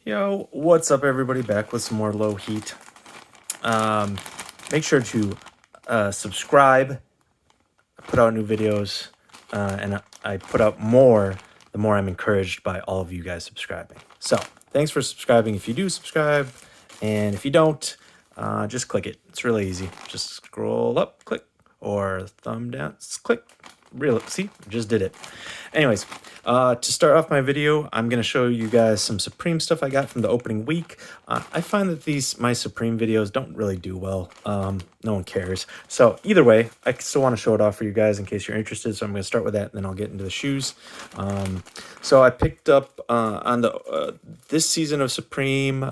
Yo, what's up, everybody? Back with some more low heat. Make sure to subscribe. I put out new videos, and I put out more the more I'm encouraged by all of you guys subscribing. So, thanks for subscribing if you do subscribe, and if you don't, just click it. It's really easy. Just scroll up, click, or thumb down, click. Really, see, just did it. Anyways, to start off my video, I'm going to show you guys some Supreme stuff I got from the opening week. I find that my Supreme videos don't really do well. No one cares. So either way, I still want to show it off for you guys in case you're interested. So I'm going to start with that, and then I'll get into the shoes. So I picked up on this season of Supreme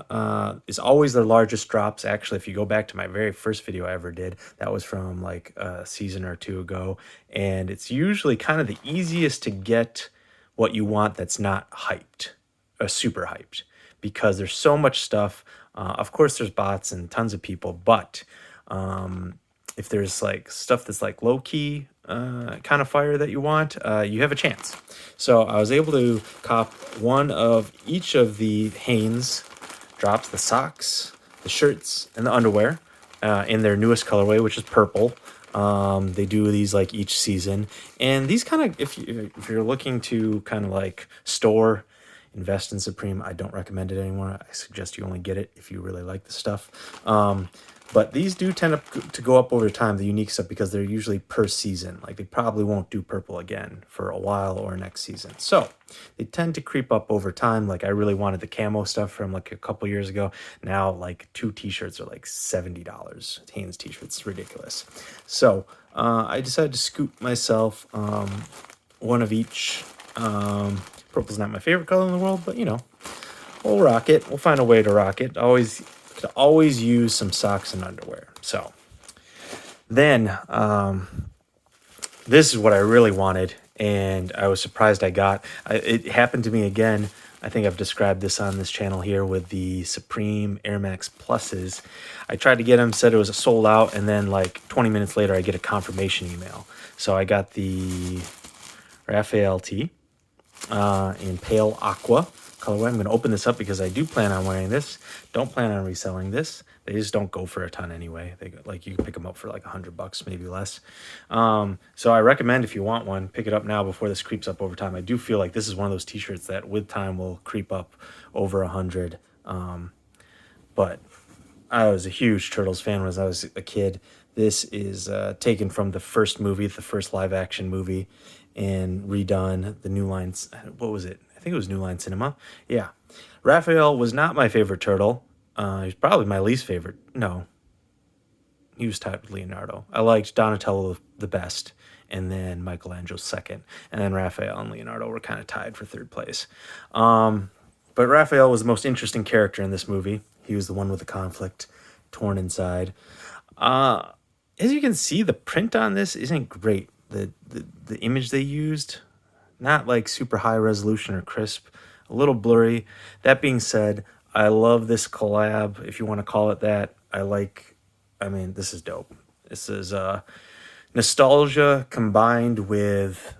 is always their largest drops. Actually, if you go back to my very first video I ever did, that was from like a season or two ago. And it's usually kind of the easiest to get what you want that's not hyped, super hyped, because there's so much stuff. Of course, there's bots and tons of people, but if there's like stuff that's like low key kind of fire that you want, you have a chance. So I was able to cop one of each of the Hanes drops, the socks, the shirts, and the underwear in their newest colorway, which is purple. They do these like each season, and these kind of, if you're looking to kind of like invest in Supreme, I don't recommend it anymore. I suggest you only get it if you really like the stuff. But these do tend to go up over time, the unique stuff, because they're usually per season. Like they probably won't do purple again for a while or next season. So they tend to creep up over time. Like I really wanted the camo stuff from like a couple years ago. Now like 2 t-shirts are like $70. Hanes t-shirts, ridiculous. So I decided to scoop myself one of each. Purple's not my favorite color in the world, but you know, we'll rock it. We'll find a way to rock it. Could always use some socks and underwear. So then this is what I really wanted, and I was surprised I got. It happened to me again. I think I've described this on this channel here with the Supreme airmax pluses. I tried to get them, said it was sold out, and then like 20 minutes later I get a confirmation email. So I got the Raphael tee in pale aqua colorway. I'm going to open this up because I do plan on wearing this. Don't plan on reselling this. They just don't go for a ton anyway. They like, you can pick them up for like $100, maybe less. So I recommend, if you want one, pick it up now before this creeps up over time. I do feel like this is one of those t-shirts that with time will creep up over 100. But I was a huge Turtles fan when I was a kid. This is taken from the first movie, the first live action movie, and redone. The New Lines, what was it? I think it was New Line Cinema. Yeah. Raphael was not my favorite turtle. He's probably my least favorite. No. He was tied with Leonardo. I liked Donatello the best, and then Michelangelo second. And then Raphael and Leonardo were kind of tied for third place. But Raphael was the most interesting character in this movie. He was the one with the conflict, torn inside. As you can see, the print on this isn't great. The image they used, not like super high resolution or crisp, a little blurry. That being said, I love this collab, if you want to call it that. I mean, this is dope. This is nostalgia combined with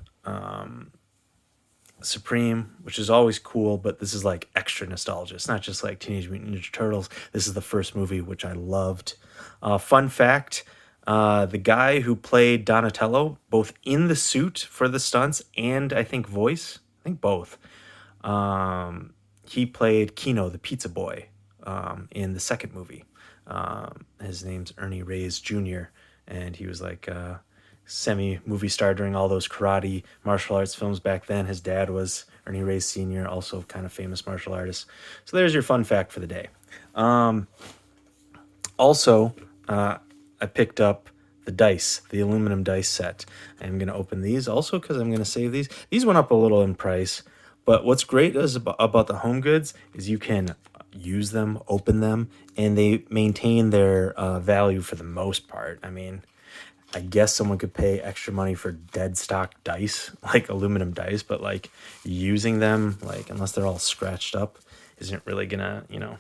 Supreme, which is always cool, but this is like extra nostalgia. It's not just like Teenage Mutant Ninja Turtles. This is the first movie, which I loved. Fun fact, the guy who played Donatello, both in the suit for the stunts and I think voice, I think both, he played Kino, the pizza boy, in the second movie. His name's Ernie Reyes Jr., and he was like a semi-movie star during all those karate martial arts films back then. His dad was Ernie Reyes Sr., also kind of famous martial artist. So there's your fun fact for the day. Also, I picked up the dice, the aluminum dice set. I'm going to open these also because I'm going to save these. These went up a little in price, but what's great about the home goods is you can use them, open them, and they maintain their value for the most part. I mean, I guess someone could pay extra money for dead stock dice, like aluminum dice, but like using them, like unless they're all scratched up, isn't really gonna, you know,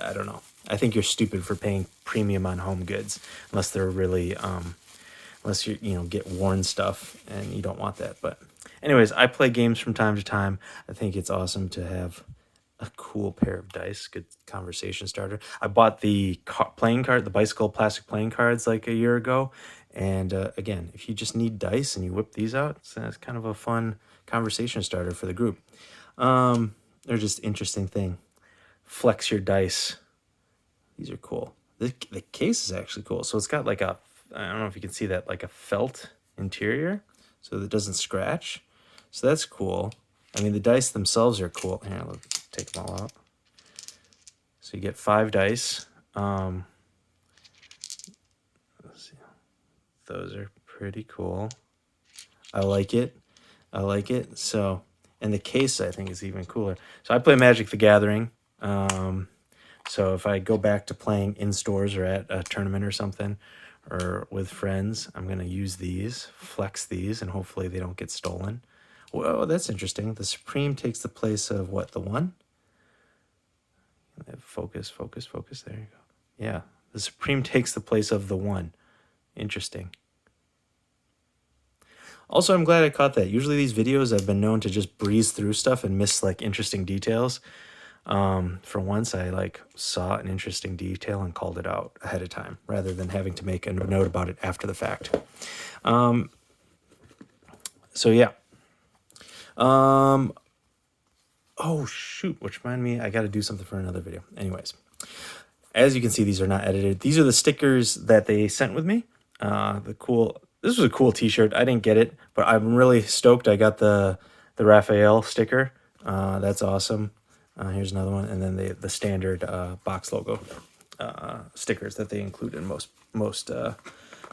I don't know. I think you're stupid for paying premium on home goods unless they're really, unless you get worn stuff and you don't want that. But anyways, I play games from time to time. I think it's awesome to have a cool pair of dice, good conversation starter. I bought the playing card, the bicycle plastic playing cards like a year ago. And again, if you just need dice and you whip these out, it's kind of a fun conversation starter for the group. They're just interesting thing. Flex your dice. These are cool. The case is actually cool. So it's got like a, I don't know if you can see that, like a felt interior so that it doesn't scratch. So that's cool. I mean, the dice themselves are cool. Here, let's take them all out. So you get 5 dice. Let's see. Those are pretty cool. I like it. I like it. So, and the case I think is even cooler. So I play Magic the Gathering. So if I go back to playing in stores or at a tournament or something, or with friends, I'm going to use these, flex these, and hopefully they don't get stolen. Whoa, that's interesting. The Supreme takes the place of what, the 1? Focus, focus, focus. There you go. Yeah, the Supreme takes the place of the 1. Interesting. Also, I'm glad I caught that. Usually these videos I've been known to just breeze through stuff and miss like interesting details. For once, I like saw an interesting detail and called it out ahead of time rather than having to make a note about it after the fact. So yeah. Oh shoot, which reminded me, I got to do something for another video. Anyways, as you can see, these are not edited. These are the stickers that they sent with me. This was a cool t-shirt. I didn't get it, but I'm really stoked I got the Raphael sticker. That's awesome. Here's another one, and then the standard box logo stickers that they include in most of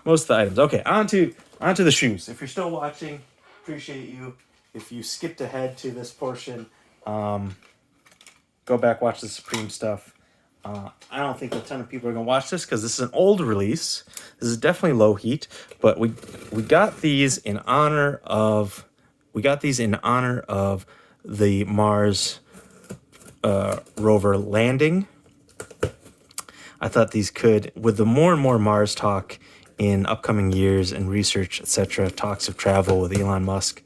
the items. Okay, on to the shoes. If you're still watching, appreciate you. If you skipped ahead to this portion, go back, watch the Supreme stuff. I don't think a ton of people are gonna watch this because this is an old release. This is definitely Lowheat, but we got these in honor of the Mars Rover landing. I thought these could, with the more and more Mars talk in upcoming years and research, etc., talks of travel with Elon Musk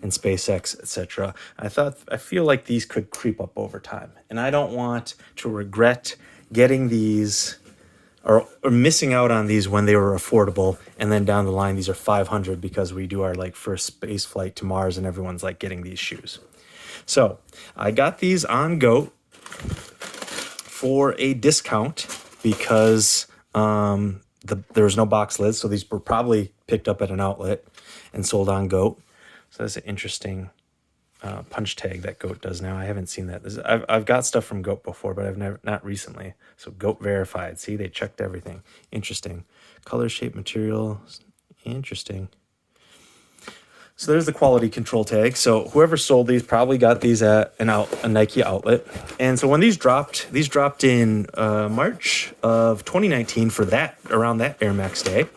and SpaceX, etc., I feel like these could creep up over time. And I don't want to regret getting these or missing out on these when they were affordable, and then down the line these are $500 because we do our like first space flight to Mars and everyone's like getting these shoes. So I got these on Goat for a discount because there was no box lids, so these were probably picked up at an outlet and sold on Goat. So that's an interesting punch tag that Goat does now. I haven't seen that. I've got stuff from Goat before, but not recently. So Goat verified. See, they checked everything. Interesting. Color, shape, material. Interesting. So there's the quality control tag. So whoever sold these probably got these at a Nike outlet. And so when these dropped in March of 2019 for around that airmax day.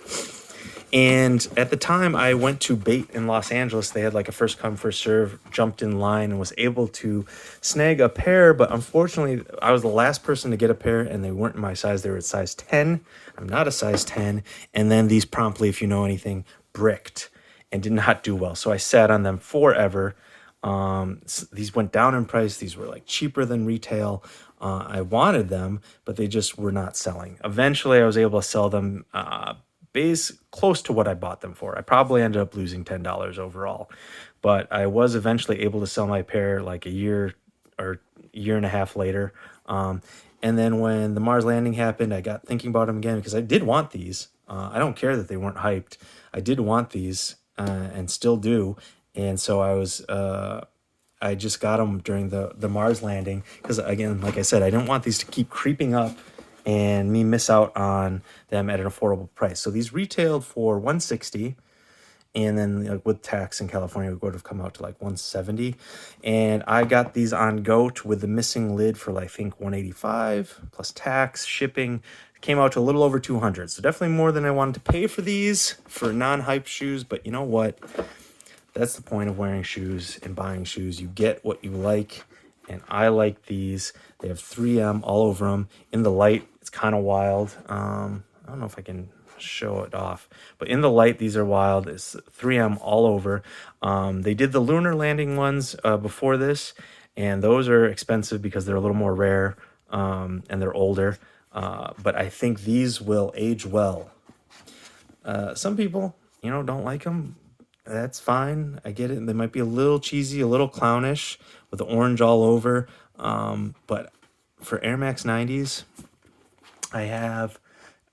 And at the time I went to Bait in Los Angeles. They had like a first come, first serve, jumped in line and was able to snag a pair. But unfortunately, I was the last person to get a pair and they weren't in my size. They were at size 10. I'm not a size 10. And then these promptly, if you know anything, bricked and did not do well. So I sat on them forever. These went down in price. These were like cheaper than retail. I wanted them, but they just were not selling. Eventually I was able to sell them close to what I bought them for. I probably ended up losing $10 overall, but I was eventually able to sell my pair like a year or year and a half later. And then when the Mars landing happened, I got thinking about them again because I did want these. I don't care that they weren't hyped. I did want these and still do. And so I just got them during the Mars landing because, again, like I said, I didn't want these to keep creeping up and me miss out on them at an affordable price. So these retailed for $160, and then with tax in California, it would have come out to like $170. And I got these on Goat with the missing lid for I think $185 plus tax, shipping. It came out to a little over $200. So definitely more than I wanted to pay for these for non-hype shoes. But you know what? That's the point of wearing shoes and buying shoes. You get what you like. And I like these. They have 3M all over them. In the light, it's kind of wild. I don't know if I can show it off, but in the light, these are wild. It's 3M all over. They did the lunar landing ones before this, And those are expensive because they're a little more rare, and they're older. But I think these will age well. Some people, don't like them. That's fine. I get it. They might be a little cheesy, a little clownish with the orange all over. But for Air Max 90s, I have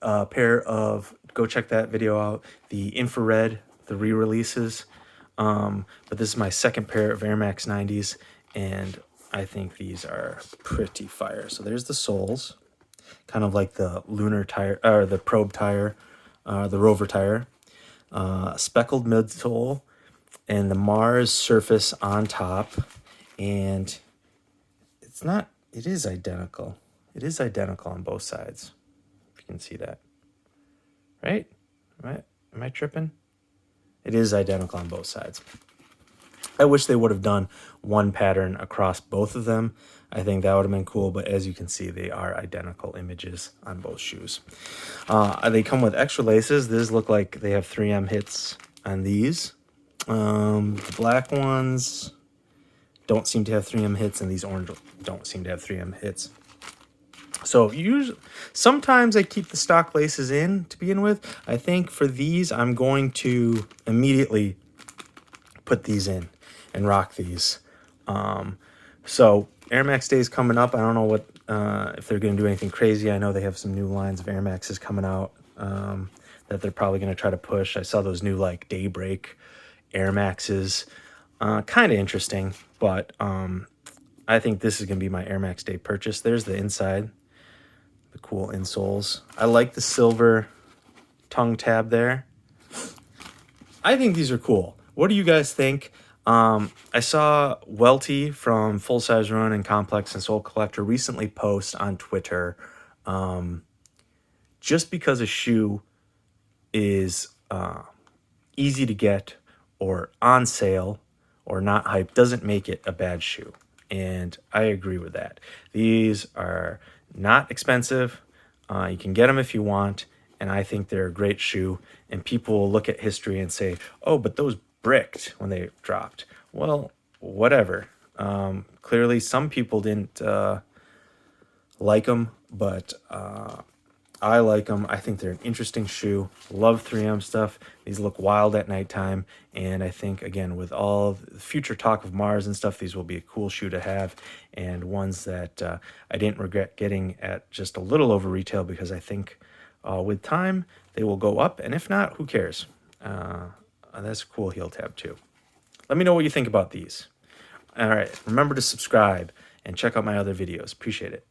a pair of, go check that video out, the infrared, the re-releases. But this is my second pair of Air Max 90s, and I think these are pretty fire. So there's the soles, kind of like the lunar tire, or the probe tire, the Rover tire, speckled midsole, and the Mars surface on top. And it is identical. It is identical on both sides, if you can see that. Right? Am I tripping? It is identical on both sides. I wish they would have done one pattern across both of them. I think that would have been cool, but as you can see, they are identical images on both shoes. They come with extra laces. These look like they have 3M hits on these. The black ones don't seem to have 3M hits, and these orange don't seem to have 3M hits. So sometimes I keep the stock laces in to begin with. I think for these, I'm going to immediately put these in and rock these. So Air Max Day is coming up. I don't know what if they're going to do anything crazy. I know they have some new lines of Air Maxes coming out that they're probably going to try to push. I saw those new like Daybreak Air Maxes. Kind of interesting, but I think this is going to be my Air Max Day purchase. There's the inside, the cool insoles. I like the silver tongue tab there. I think these are cool. What do you guys think? I saw Welty from Full Size Run and Complex and Soul Collector recently post on Twitter, just because a shoe is easy to get or on sale or not hype doesn't make it a bad shoe. And I agree with that. These are not expensive. You can get them if you want. And I think they're a great shoe. And people will look at history and say, oh, but those bricked when they dropped. Well, whatever. Clearly, some people didn't like them, but I like them. I think they're an interesting shoe. Love 3M stuff. These look wild at nighttime. And I think, again, with all the future talk of Mars and stuff, these will be a cool shoe to have. And ones that I didn't regret getting at just a little over retail, because I think with time, they will go up. And if not, who cares? That's a cool heel tab too. Let me know what you think about these. All right. Remember to subscribe and check out my other videos. Appreciate it.